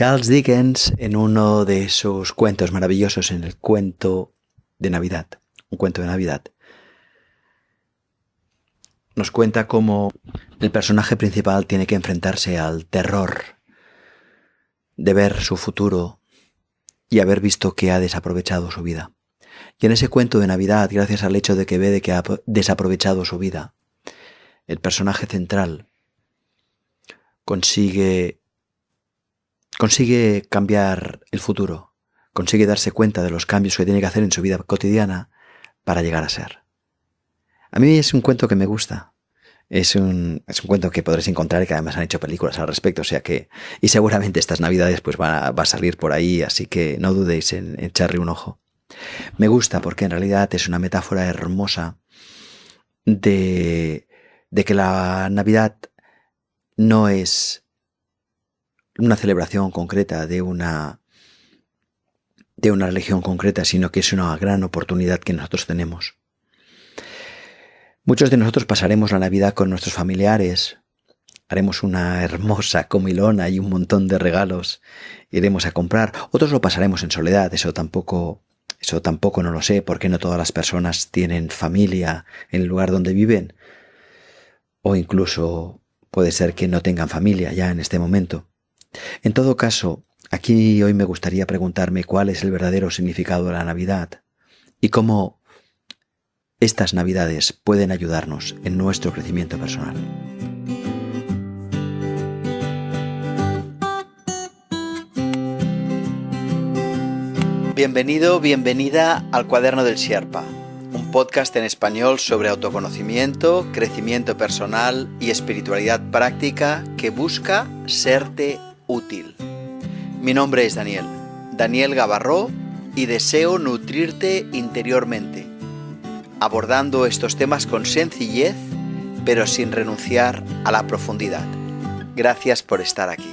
Charles Dickens, en uno de sus cuentos maravillosos, en el cuento de Navidad, un cuento de Navidad, nos cuenta cómo el personaje principal tiene que enfrentarse al terror de ver su futuro y haber visto que ha desaprovechado su vida. Y en ese cuento de Navidad, gracias al hecho de que ve de que ha desaprovechado su vida, el personaje central consigue cambiar el futuro, consigue darse cuenta de los cambios que tiene que hacer en su vida cotidiana para llegar a ser. A mí es un cuento que me gusta. Es un cuento que podréis encontrar y que además han hecho películas al respecto, o sea que, y seguramente estas Navidades pues va a salir por ahí, así que no dudéis en echarle un ojo. Me gusta porque en realidad es una metáfora hermosa de que la Navidad no es una celebración concreta de una religión concreta, sino que es una gran oportunidad que nosotros tenemos. Muchos de nosotros pasaremos la Navidad con nuestros familiares, haremos una hermosa comilona y un montón de regalos, iremos a comprar. Otros lo pasaremos en soledad, eso tampoco no lo sé, porque no todas las personas tienen familia en el lugar donde viven, o incluso puede ser que no tengan familia ya en este momento. En todo caso, aquí hoy me gustaría preguntarme cuál es el verdadero significado de la Navidad y cómo estas Navidades pueden ayudarnos en nuestro crecimiento personal. Bienvenido, bienvenida al Cuaderno del Sherpa, un podcast en español sobre autoconocimiento, crecimiento personal y espiritualidad práctica que busca serte útil. Mi nombre es Daniel Gavarró, y deseo nutrirte interiormente, abordando estos temas con sencillez, pero sin renunciar a la profundidad. Gracias por estar aquí.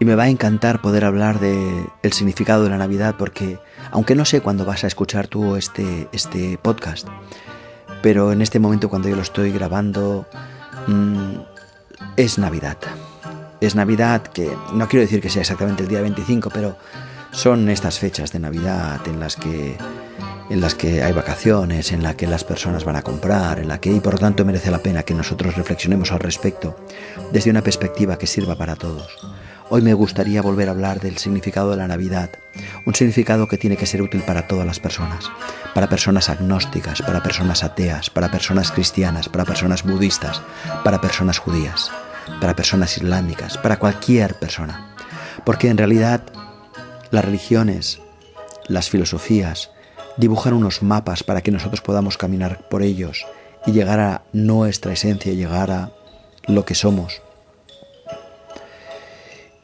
Y me va a encantar poder hablar del significado de la Navidad porque, aunque no sé cuándo vas a escuchar tú este podcast, pero en este momento cuando yo lo estoy grabando, es Navidad. Es Navidad, que no quiero decir que sea exactamente el día 25, pero son estas fechas de Navidad en las que hay vacaciones, en las que las personas van a comprar, y por lo tanto merece la pena que nosotros reflexionemos al respecto desde una perspectiva que sirva para todos. Hoy me gustaría volver a hablar del significado de la Navidad, un significado que tiene que ser útil para todas las personas, para personas agnósticas, para personas ateas, para personas cristianas, para personas budistas, para personas judías, para personas islámicas, para cualquier persona. Porque en realidad las religiones, las filosofías, dibujan unos mapas para que nosotros podamos caminar por ellos y llegar a nuestra esencia, llegar a lo que somos.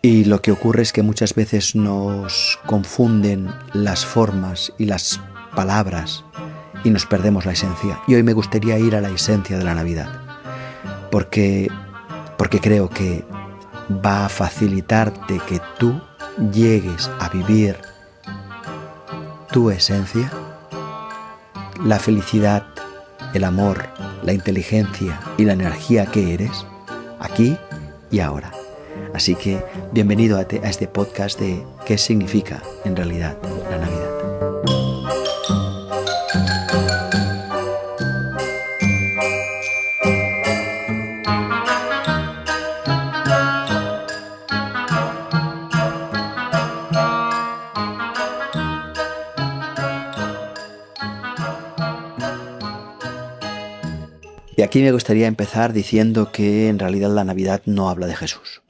Y lo que ocurre es que muchas veces nos confunden las formas y las palabras y nos perdemos la esencia. Y hoy me gustaría ir a la esencia de la Navidad, porque creo que va a facilitarte que tú llegues a vivir tu esencia, la felicidad, el amor, la inteligencia y la energía que eres, aquí y ahora. Así que bienvenido a este podcast de qué significa en realidad la Navidad. Y aquí me gustaría empezar diciendo que en realidad la Navidad no habla de Jesús.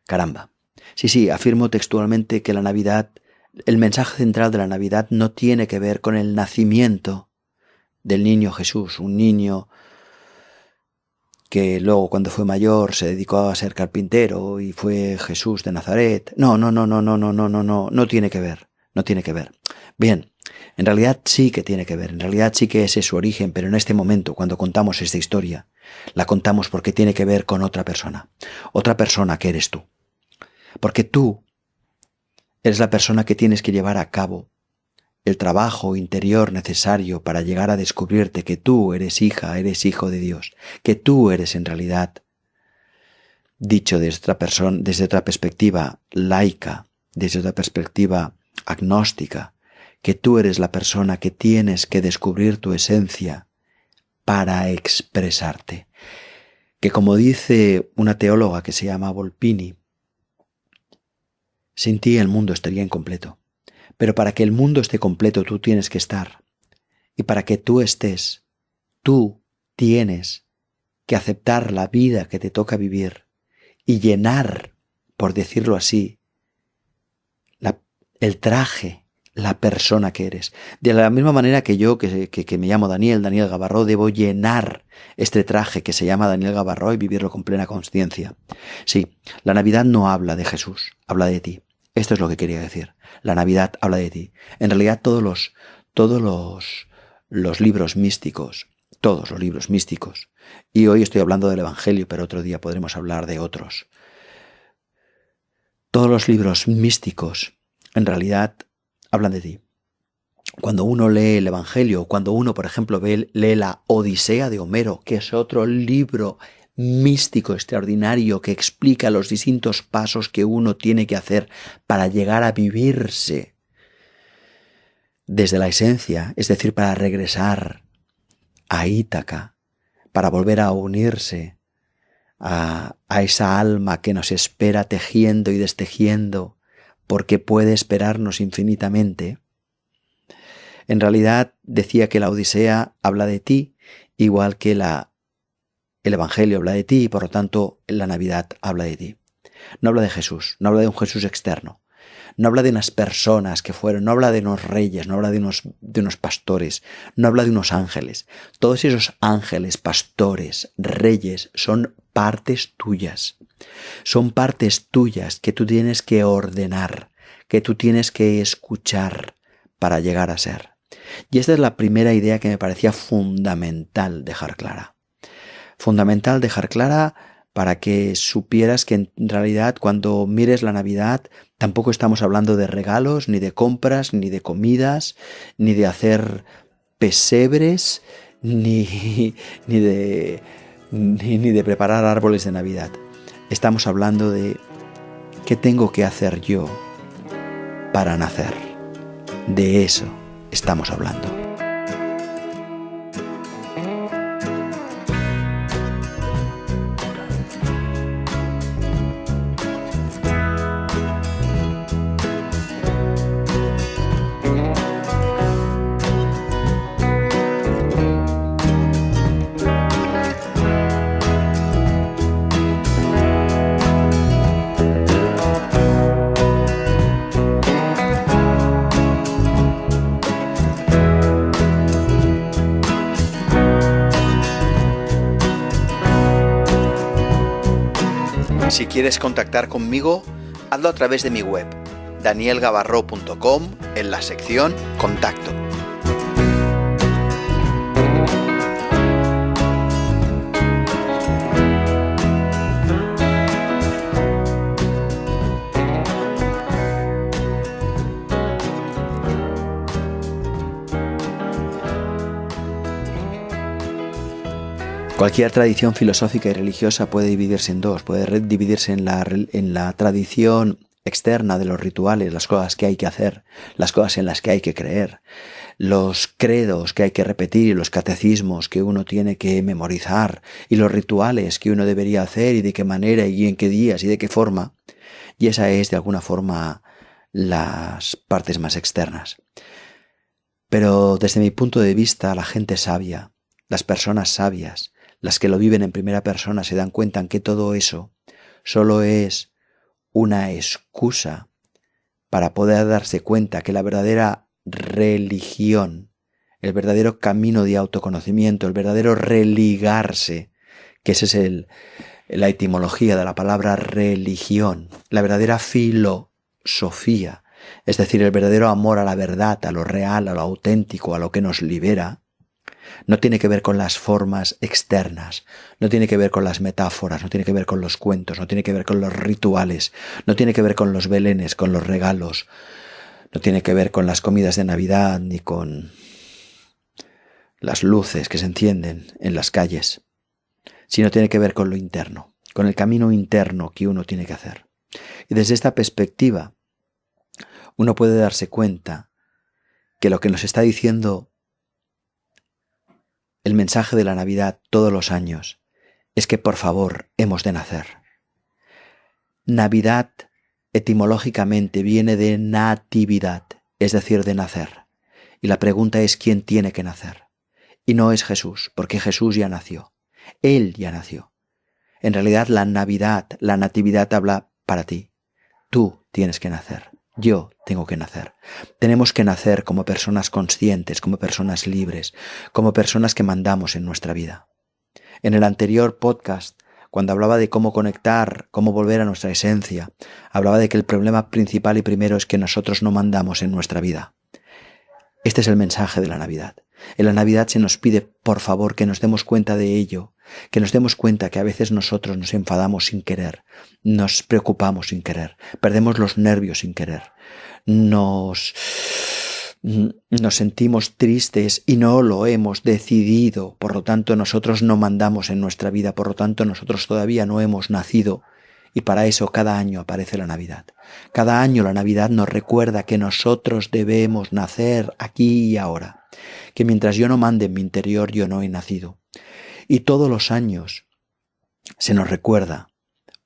Caramba. Sí, afirmo textualmente que la Navidad, el mensaje central de la Navidad no tiene que ver con el nacimiento del niño Jesús, un niño que luego cuando fue mayor se dedicó a ser carpintero y fue Jesús de Nazaret. No tiene que ver. No tiene que ver. Bien, en realidad sí que tiene que ver, en realidad sí que ese es su origen, pero en este momento, cuando contamos esta historia, la contamos porque tiene que ver con otra persona que eres tú. Porque tú eres la persona que tienes que llevar a cabo el trabajo interior necesario para llegar a descubrirte que tú eres hija, eres hijo de Dios, que tú eres en realidad, dicho desde otra perspectiva laica, desde otra perspectiva agnóstica, que tú eres la persona que tienes que descubrir tu esencia para expresarte. Que como dice una teóloga que se llama Volpini, sin ti el mundo estaría incompleto. Pero para que el mundo esté completo tú tienes que estar. Y para que tú estés, tú tienes que aceptar la vida que te toca vivir y llenar, por decirlo así, el traje, la persona que eres. De la misma manera que yo, que me llamo Daniel Gabarró, debo llenar este traje que se llama Daniel Gabarró y vivirlo con plena consciencia. Sí, la Navidad no habla de Jesús, habla de ti. Esto es lo que quería decir. La Navidad habla de ti. En realidad todos los libros místicos, y hoy estoy hablando del Evangelio, pero otro día podremos hablar de otros. Todos los libros místicos en realidad hablan de ti. Cuando uno lee el Evangelio, cuando uno, por ejemplo, lee la Odisea de Homero, que es otro libro místico extraordinario que explica los distintos pasos que uno tiene que hacer para llegar a vivirse desde la esencia, es decir, para regresar a Ítaca, para volver a unirse a esa alma que nos espera tejiendo y destejiendo, porque puede esperarnos infinitamente. En realidad decía que la Odisea habla de ti, igual que el Evangelio habla de ti, y por lo tanto la Navidad habla de ti. No habla de Jesús, no habla de un Jesús externo, no habla de unas personas que fueron, no habla de unos reyes, no habla de unos pastores, no habla de unos ángeles. Todos esos ángeles, pastores, reyes son partes tuyas. Son partes tuyas que tú tienes que ordenar, que tú tienes que escuchar para llegar a ser. Y esta es la primera idea que me parecía fundamental dejar clara. Fundamental dejar clara para que supieras que en realidad cuando mires la Navidad tampoco estamos hablando de regalos, ni de compras, ni de comidas, ni de hacer pesebres, ni de preparar árboles de Navidad. Estamos hablando de qué tengo que hacer yo para nacer. De eso estamos hablando. Si quieres contactar conmigo, hazlo a través de mi web, danielgabarro.com, en la sección Contacto. Cualquier tradición filosófica y religiosa puede dividirse en dos, puede dividirse en la tradición externa de los rituales, las cosas que hay que hacer, las cosas en las que hay que creer, los credos que hay que repetir, los catecismos que uno tiene que memorizar y los rituales que uno debería hacer y de qué manera y en qué días y de qué forma. Y esa es de alguna forma las partes más externas. Pero desde mi punto de vista, la gente sabia, las personas sabias, las que lo viven en primera persona se dan cuenta que todo eso solo es una excusa para poder darse cuenta que la verdadera religión, el verdadero camino de autoconocimiento, el verdadero religarse, que esa es la etimología de la palabra religión, la verdadera filosofía, Es decir, el verdadero amor a la verdad, a lo real, a lo auténtico, a lo que nos libera, no tiene que ver con las formas externas, no tiene que ver con las metáforas, no tiene que ver con los cuentos, no tiene que ver con los rituales, no tiene que ver con los belenes, con los regalos, no tiene que ver con las comidas de Navidad ni con las luces que se encienden en las calles, sino tiene que ver con lo interno, con el camino interno que uno tiene que hacer. Y desde esta perspectiva, uno puede darse cuenta que lo que nos está diciendo el mensaje de la Navidad todos los años es que por favor hemos de nacer. Navidad etimológicamente viene de natividad, es decir, de nacer. Y la pregunta es ¿quién tiene que nacer? Y no es Jesús, porque Jesús ya nació. Él ya nació. En realidad la Navidad, la natividad habla para ti. Tú tienes que nacer. Yo tengo que nacer. Tenemos que nacer como personas conscientes, como personas libres, como personas que mandamos en nuestra vida. En el anterior podcast, cuando hablaba de cómo conectar, cómo volver a nuestra esencia, hablaba de que el problema principal y primero es que nosotros no mandamos en nuestra vida. Este es el mensaje de la Navidad. En la Navidad se nos pide, por favor, que nos demos cuenta de ello, que nos demos cuenta que a veces nosotros nos enfadamos sin querer, nos preocupamos sin querer, perdemos los nervios sin querer, nos sentimos tristes y no lo hemos decidido, por lo tanto nosotros no mandamos en nuestra vida, por lo tanto nosotros todavía no hemos nacido. Y para eso cada año aparece la Navidad. Cada año la Navidad nos recuerda que nosotros debemos nacer aquí y ahora. Que mientras yo no mande en mi interior, yo no he nacido. Y todos los años se nos recuerda,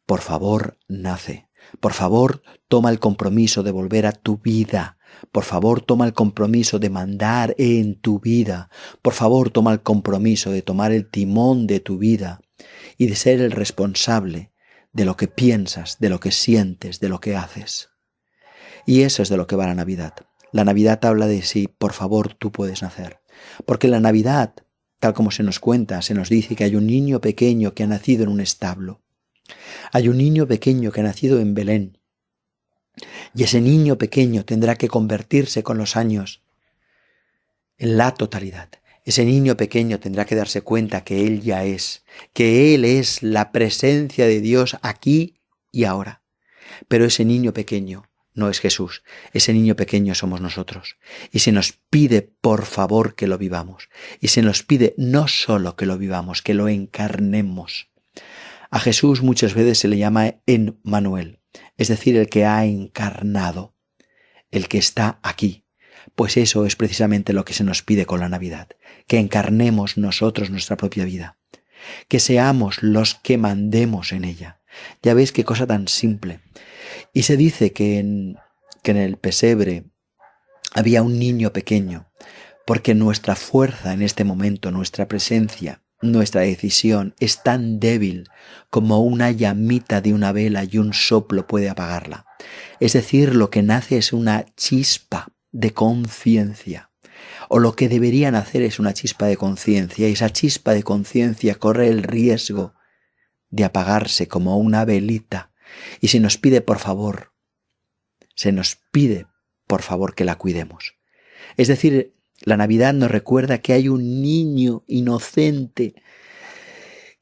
por favor, nace. Por favor, toma el compromiso de volver a tu vida. Por favor, toma el compromiso de mandar en tu vida. Por favor, toma el compromiso de tomar el timón de tu vida y de ser el responsable de lo que piensas, de lo que sientes, de lo que haces. Y eso es de lo que va la Navidad. La Navidad habla de si, por favor, tú puedes nacer. Porque la Navidad, tal como se nos cuenta, se nos dice que hay un niño pequeño que ha nacido en un establo. Hay un niño pequeño que ha nacido en Belén. Y ese niño pequeño tendrá que convertirse con los años en la totalidad. Ese niño pequeño tendrá que darse cuenta que Él ya es, que Él es la presencia de Dios aquí y ahora. Pero ese niño pequeño no es Jesús, ese niño pequeño somos nosotros. Y se nos pide, por favor, que lo vivamos. Y se nos pide no solo que lo vivamos, que lo encarnemos. A Jesús muchas veces se le llama Emmanuel, es decir, el que ha encarnado, el que está aquí. Pues eso es precisamente lo que se nos pide con la Navidad, que encarnemos nosotros nuestra propia vida, que seamos los que mandemos en ella. Ya veis qué cosa tan simple. Y se dice que en el pesebre había un niño pequeño, porque nuestra fuerza en este momento, nuestra presencia, nuestra decisión es tan débil como una llamita de una vela y un soplo puede apagarla. Es decir, lo que nace es una chispa de conciencia, o lo que deberían hacer es una chispa de conciencia, y esa chispa de conciencia corre el riesgo de apagarse como una velita, y se nos pide por favor que la cuidemos. Es decir, la Navidad nos recuerda que hay un niño inocente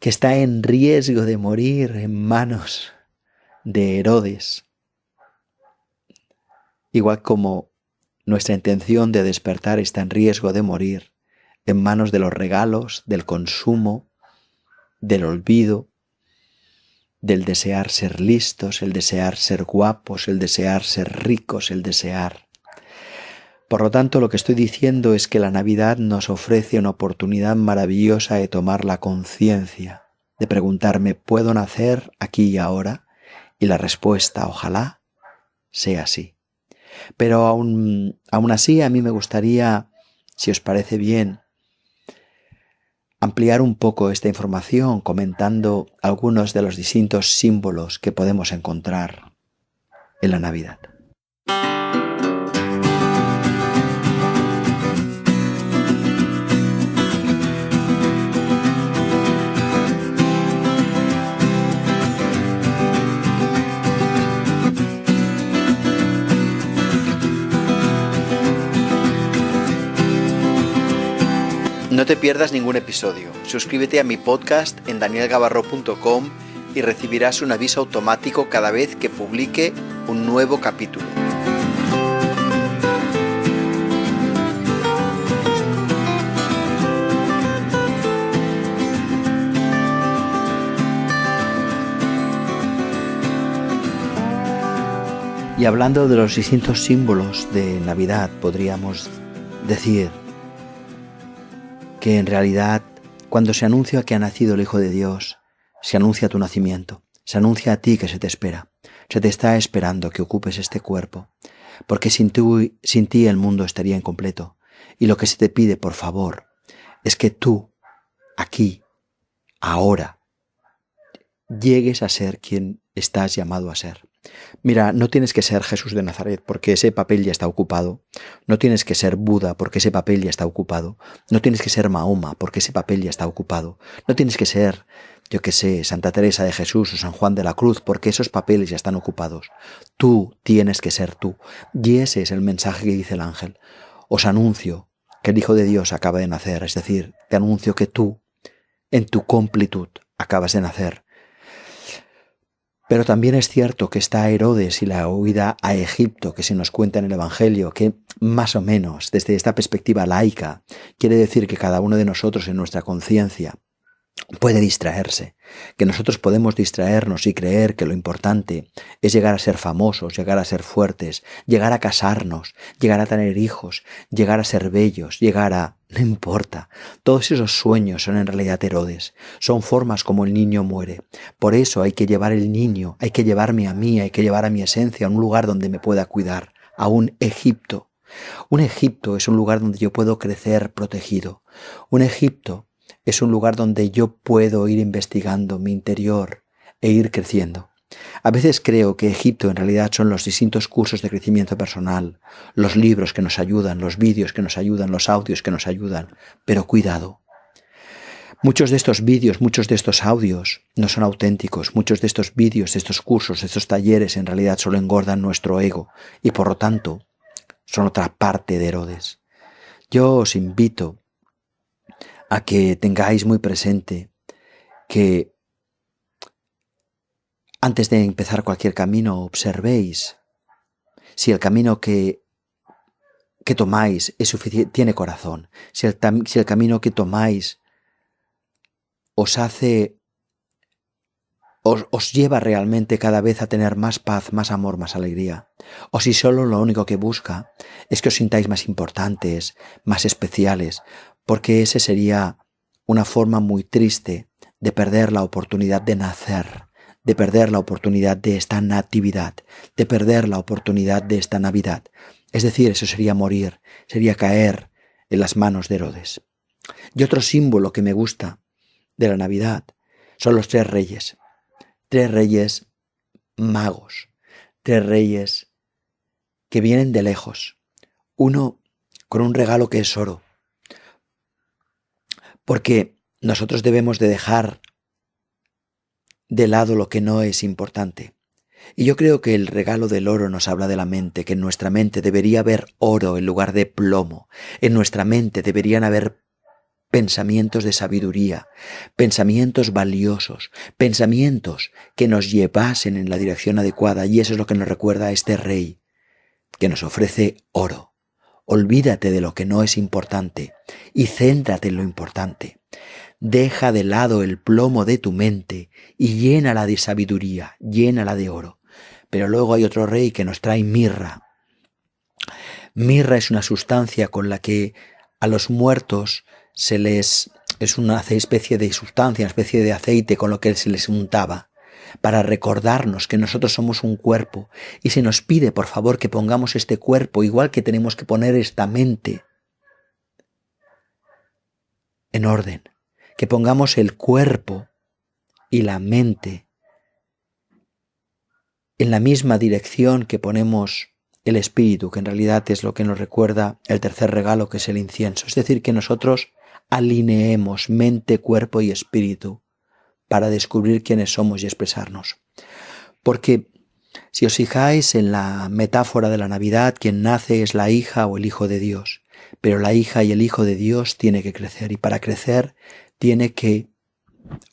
que está en riesgo de morir en manos de Herodes, igual como nuestra intención de despertar está en riesgo de morir en manos de los regalos, del consumo, del olvido, del desear ser listos, el desear ser guapos, el desear ser ricos, el desear. Por lo tanto, lo que estoy diciendo es que la Navidad nos ofrece una oportunidad maravillosa de tomar la conciencia, de preguntarme, ¿puedo nacer aquí y ahora? Y la respuesta, ojalá, sea sí. Pero aún así a mí me gustaría, si os parece bien, ampliar un poco esta información comentando algunos de los distintos símbolos que podemos encontrar en la Navidad. No te pierdas ningún episodio. Suscríbete a mi podcast en danielgavarro.com y recibirás un aviso automático cada vez que publique un nuevo capítulo. Y hablando de los distintos símbolos de Navidad, podríamos decir que en realidad cuando se anuncia que ha nacido el Hijo de Dios, se anuncia tu nacimiento, se anuncia a ti que se te espera, se te está esperando que ocupes este cuerpo, porque sin ti el mundo estaría incompleto. Y lo que se te pide, por favor, es que tú, aquí, ahora, llegues a ser quien estás llamado a ser. Mira, no tienes que ser Jesús de Nazaret porque ese papel ya está ocupado. No tienes que ser Buda porque ese papel ya está ocupado. No tienes que ser Mahoma porque ese papel ya está ocupado. No tienes que ser, Santa Teresa de Jesús o San Juan de la Cruz porque esos papeles ya están ocupados. Tú tienes que ser tú. Y ese es el mensaje que dice el ángel. Os anuncio que el Hijo de Dios acaba de nacer, es decir, te anuncio que tú, en tu completud, acabas de nacer. Pero también es cierto que está Herodes y la huida a Egipto, que se nos cuenta en el Evangelio, que más o menos, desde esta perspectiva laica, quiere decir que cada uno de nosotros en nuestra conciencia puede distraerse, que nosotros podemos distraernos y creer que lo importante es llegar a ser famosos, llegar a ser fuertes, llegar a casarnos, llegar a tener hijos, llegar a ser bellos, no importa. Todos esos sueños son en realidad Herodes, son formas como el niño muere. Por eso hay que llevar el niño, hay que llevarme a mí, hay que llevar a mi esencia a un lugar donde me pueda cuidar, a un Egipto. Un Egipto es un lugar donde yo puedo crecer protegido. Un Egipto es un lugar donde yo puedo ir investigando mi interior e ir creciendo. A veces creo que Egipto en realidad son los distintos cursos de crecimiento personal, los libros que nos ayudan, los vídeos que nos ayudan, los audios que nos ayudan. Pero cuidado. Muchos de estos vídeos, muchos de estos audios no son auténticos. Muchos de estos vídeos, de estos cursos, de estos talleres en realidad solo engordan nuestro ego y por lo tanto son otra parte de Herodes. Yo os invito a que tengáis muy presente que antes de empezar cualquier camino observéis si el camino que tomáis tiene corazón, si el camino que tomáis os lleva realmente cada vez a tener más paz, más amor, más alegría, o si solo lo único que busca es que os sintáis más importantes, más especiales, porque ese sería una forma muy triste de perder la oportunidad de nacer, de perder la oportunidad de esta natividad, de perder la oportunidad de esta Navidad. Es decir, eso sería morir, sería caer en las manos de Herodes. Y otro símbolo que me gusta de la Navidad son los tres reyes magos, tres reyes que vienen de lejos, uno con un regalo que es oro, porque nosotros debemos de dejar de lado lo que no es importante. Y yo creo que el regalo del oro nos habla de la mente, que en nuestra mente debería haber oro en lugar de plomo. En nuestra mente deberían haber pensamientos de sabiduría, pensamientos valiosos, pensamientos que nos llevasen en la dirección adecuada. Y eso es lo que nos recuerda a este rey, que nos ofrece oro. Olvídate de lo que no es importante y céntrate en lo importante. Deja de lado el plomo de tu mente y llénala de sabiduría, llénala de oro. Pero luego hay otro rey que nos trae mirra. Mirra es una sustancia con la que a los muertos es una especie de sustancia, una especie de aceite con lo que se les untaba, para recordarnos que nosotros somos un cuerpo, y se nos pide por favor que pongamos este cuerpo igual que tenemos que poner esta mente en orden, que pongamos el cuerpo y la mente en la misma dirección que ponemos el espíritu, que en realidad es lo que nos recuerda el tercer regalo, que es el incienso. Es decir, que nosotros alineemos mente, cuerpo y espíritu para descubrir quiénes somos y expresarnos. Porque si os fijáis en la metáfora de la Navidad, quien nace es la hija o el hijo de Dios. pero la hija y el hijo de Dios tiene que crecer, y para crecer tiene que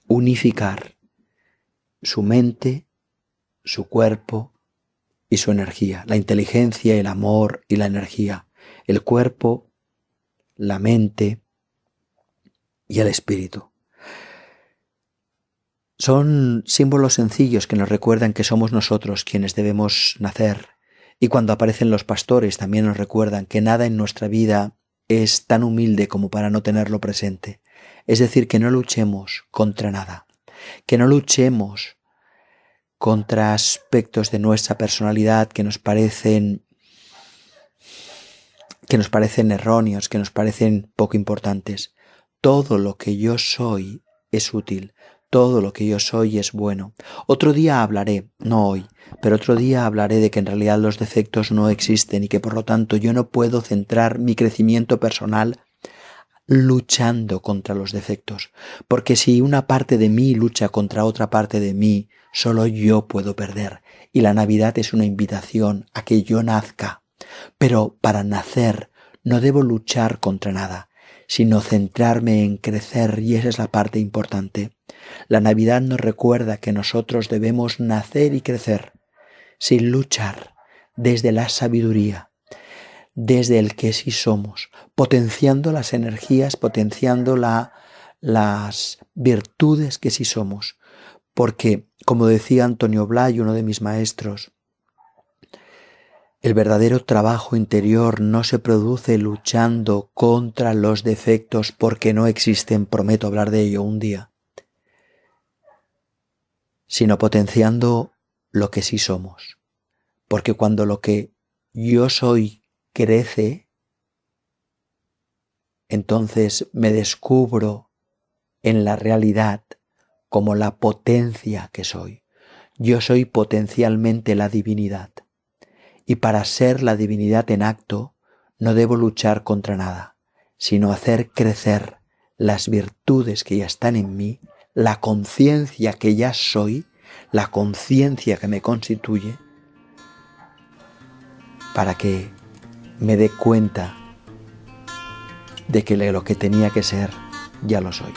unificar su mente, su cuerpo y su energía, la inteligencia, el amor y la energía, el cuerpo, la mente y el espíritu. Son símbolos sencillos que nos recuerdan que somos nosotros quienes debemos nacer, y cuando aparecen los pastores también nos recuerdan que nada en nuestra vida es tan humilde como para no tenerlo presente. Es decir, que no luchemos contra nada, que no luchemos contra aspectos de nuestra personalidad que nos parecen erróneos, que nos parecen poco importantes. Todo lo que yo soy es útil, todo lo que yo soy es bueno. Otro día hablaré, no hoy, pero otro día hablaré de que en realidad los defectos no existen y que por lo tanto yo no puedo centrar mi crecimiento personal luchando contra los defectos, porque si una parte de mí lucha contra otra parte de mí, solo yo puedo perder, y la Navidad es una invitación a que yo nazca. Pero para nacer no debo luchar contra nada, sino centrarme en crecer, y esa es la parte importante. La Navidad nos recuerda que nosotros debemos nacer y crecer, sin luchar, desde la sabiduría, desde el que sí somos, potenciando las energías, potenciando las virtudes que sí somos. Porque, como decía Antonio Blay, uno de mis maestros, el verdadero trabajo interior no se produce luchando contra los defectos porque no existen, prometo hablar de ello un día, sino potenciando lo que sí somos. Porque cuando lo que yo soy crece, entonces me descubro en la realidad como la potencia que soy. Yo soy potencialmente la divinidad. Y para ser la divinidad en acto, no debo luchar contra nada, sino hacer crecer las virtudes que ya están en mí, la conciencia que ya soy, la conciencia que me constituye, para que me dé cuenta de que lo que tenía que ser, ya lo soy.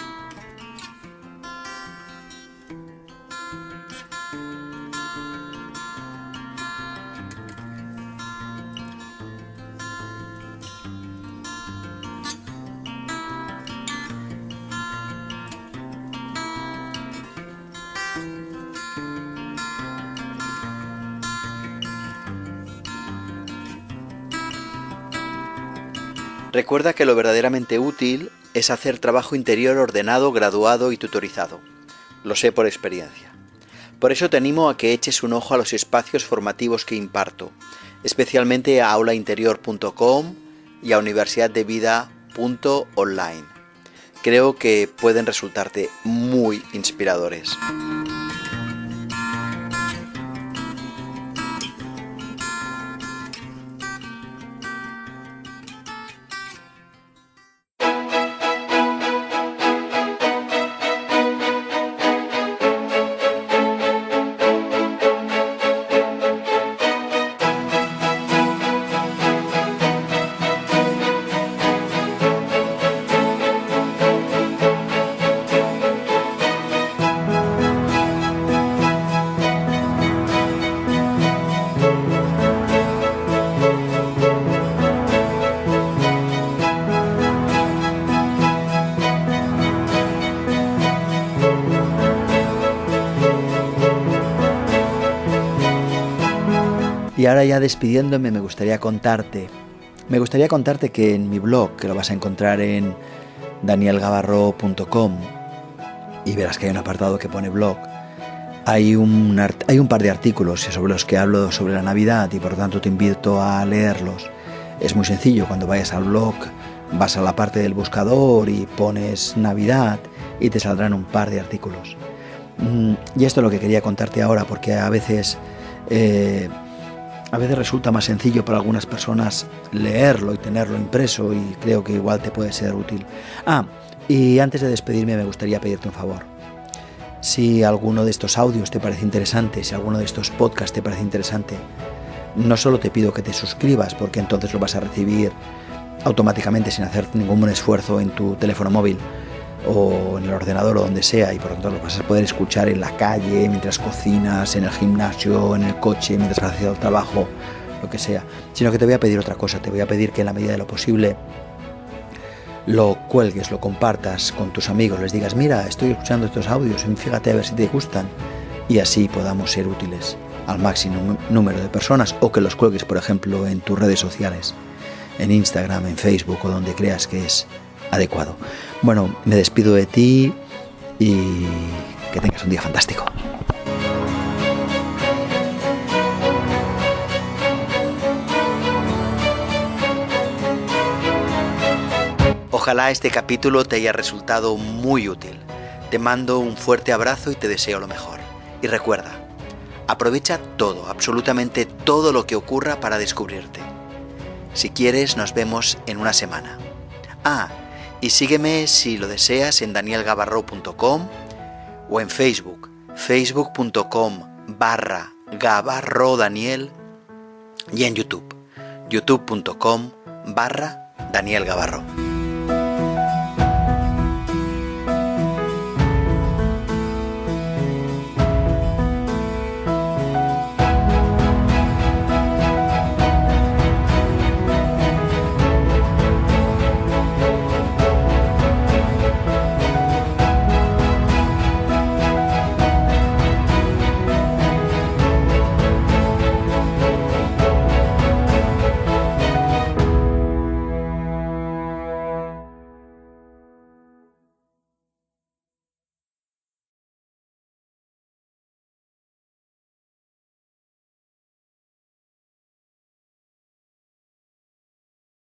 Recuerda que lo verdaderamente útil es hacer trabajo interior ordenado, graduado y tutorizado. Lo sé por experiencia. Por eso te animo a que eches un ojo a los espacios formativos que imparto, especialmente a aulainterior.com y a universidaddevida.online. Creo que pueden resultarte muy inspiradores. Y ahora ya despidiéndome me gustaría contarte que en mi blog, que lo vas a encontrar en danielgavarro.com, y verás que hay un apartado que pone blog, hay un par de artículos sobre los que hablo sobre la Navidad y por lo tanto te invito a leerlos. Es muy sencillo, cuando vayas al blog vas a la parte del buscador y pones Navidad y te saldrán un par de artículos. Y esto es lo que quería contarte ahora, porque a veces resulta más sencillo para algunas personas leerlo y tenerlo impreso, y creo que igual te puede ser útil. Y antes de despedirme me gustaría pedirte un favor. Si alguno de estos audios te parece interesante, si alguno de estos podcasts te parece interesante, no solo te pido que te suscribas, porque entonces lo vas a recibir automáticamente sin hacer ningún esfuerzo en tu teléfono móvil o en el ordenador o donde sea, y por lo tanto lo vas a poder escuchar en la calle, mientras cocinas, en el gimnasio, en el coche, mientras vas haciendo el trabajo, lo que sea. Sino que te voy a pedir otra cosa, te voy a pedir que en la medida de lo posible lo cuelgues, lo compartas con tus amigos, les digas, mira, estoy escuchando estos audios, fíjate a ver si te gustan, y así podamos ser útiles al máximo número de personas, o que los cuelgues, por ejemplo, en tus redes sociales, en Instagram, en Facebook o donde creas que es adecuado. Bueno, me despido de ti y que tengas un día fantástico. Ojalá este capítulo te haya resultado muy útil. Te mando un fuerte abrazo y te deseo lo mejor. Y recuerda, aprovecha todo, absolutamente todo lo que ocurra para descubrirte. Si quieres, nos vemos en una semana. Y sígueme si lo deseas en danielgavarro.com o en Facebook, facebook.com/gavarrodaniel, y en YouTube, youtube.com/Daniel Gavarro.